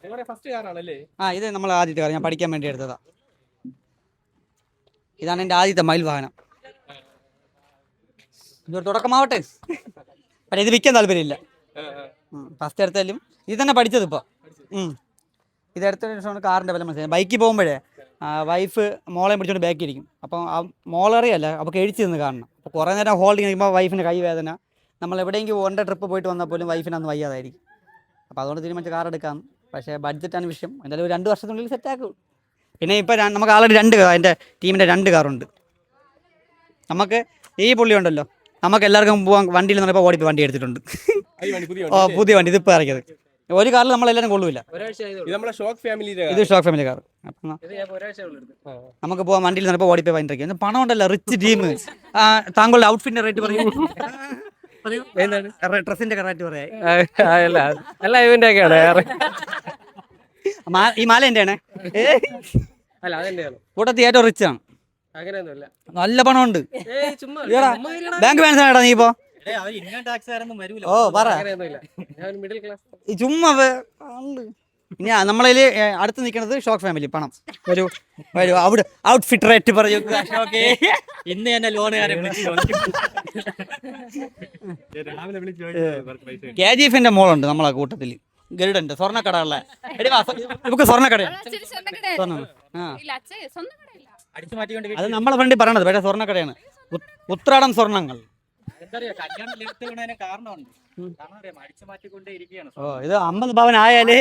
ഇത് നമ്മൾ ആദ്യത്തെ കാർ ഞാൻ പഠിക്കാൻ വേണ്ടി എടുത്തതാ. ഇതാണ് എൻ്റെ ആദ്യത്തെ മയിൽ വാഹനം. ഇതൊരു തുടക്കമാവട്ടെ. പക്ഷേ ഇത് വിൽക്കാൻ താല്പര്യമില്ല. ഫസ്റ്റ് എടുത്താലും ഇത് തന്നെ പഠിച്ചത് ഇപ്പോൾ. ഇതെടുത്തതിന് ശേഷമാണ് കാറിൻ്റെ വില മനസ്സിലായി. ബൈക്കിൽ പോകുമ്പോഴേ വൈഫ് മോളെ പിടിച്ചോണ്ട് ബാക്കി ഇരിക്കും. അപ്പം ആ മോളറിയല്ല അപ്പോൾ എഴിച്ച് നിന്ന് കാണണം. അപ്പോൾ കുറേ നേരം ഹോൾഡിങ് ചെയ്യുമ്പോൾ വൈഫിന് കൈ വേദന. നമ്മൾ എവിടെയെങ്കിലും വൺ ട്രിപ്പ് പോയിട്ട് വന്നാൽ പോലും വൈഫിന് അന്ന് വയ്യാതായിരിക്കും. അപ്പോൾ അതുകൊണ്ട് തീരുമാനിച്ച കാർ എടുക്കാം. പക്ഷേ ബഡ്ജറ്റാണ് വിഷയം. എന്തായാലും ഒരു 2 വർഷത്തിനുള്ളിൽ സെറ്റാക്കും. പിന്നെ ഇപ്പോൾ നമുക്ക് ആൾറെഡി 2 എൻ്റെ ടീമിൻ്റെ 2 കാറുണ്ട്. നമുക്ക് ഈ പുള്ളി ഉണ്ടല്ലോ, നമുക്ക് എല്ലാവർക്കും പോകാൻ വണ്ടിയിൽ നിന്നപ്പോൾ ഓടിപ്പോൾ വണ്ടി എടുത്തിട്ടുണ്ട്. പുതിയ വണ്ടി ഇതിപ്പോൾ ഇറക്കിയത്. ഒരു കാറിൽ നമ്മളെല്ലാവരും കൊള്ളില്ല. ഇത് ഷോക്ക് ഫാമിലി കാർ. നമുക്ക് പോകാൻ വണ്ടിയിൽ നിന്നപ്പോൾ ഓടിപ്പോൾ വണ്ടി ഇറക്കിയത്. പണം ഉണ്ടല്ലോ, റിച്ച് ടീം. താങ്കളുടെ ഔട്ട്ഫിറ്റിന്റെ റേറ്റ് പറയും. ഡ്രസ്സിന്റെ റേറ്റ് പറയാം. ഈ മാല എന്റെയാണ്. കൂട്ടത്തിൽ ഏറ്റവും റിച്ച് ആണ്. നല്ല പണമുണ്ട്. ബാങ്ക് ബാലൻസ് ആണോ നീ ഇപ്പോ? ഓ പറ. ചുമ്മാ ഇനി നമ്മളതിൽ അടുത്ത് നിൽക്കുന്നത് ഷോക്ക് ഫാമിലി. പണം വരൂ വരൂ. അവിടെ ഔട്ട്ഫിറ്റ് റേറ്റ് പറയൂ. ഇന്ന് തന്നെ ലോണുകാരെ KGF മോളുണ്ട് നമ്മളെ കൂട്ടത്തിൽ. ഗരുഡുണ്ട്. സ്വർണ്ണക്കടയുള്ള നമുക്ക് സ്വർണ്ണക്കടയാണ്. അത് നമ്മളെ ഫ്രണ്ടിൽ പറയണത്. പക്ഷേ സ്വർണ്ണക്കടയാണ്. ഉത്രാടം സ്വർണ്ണങ്ങൾ. ഓ ഇത് 50 പവൻ ആയാലേ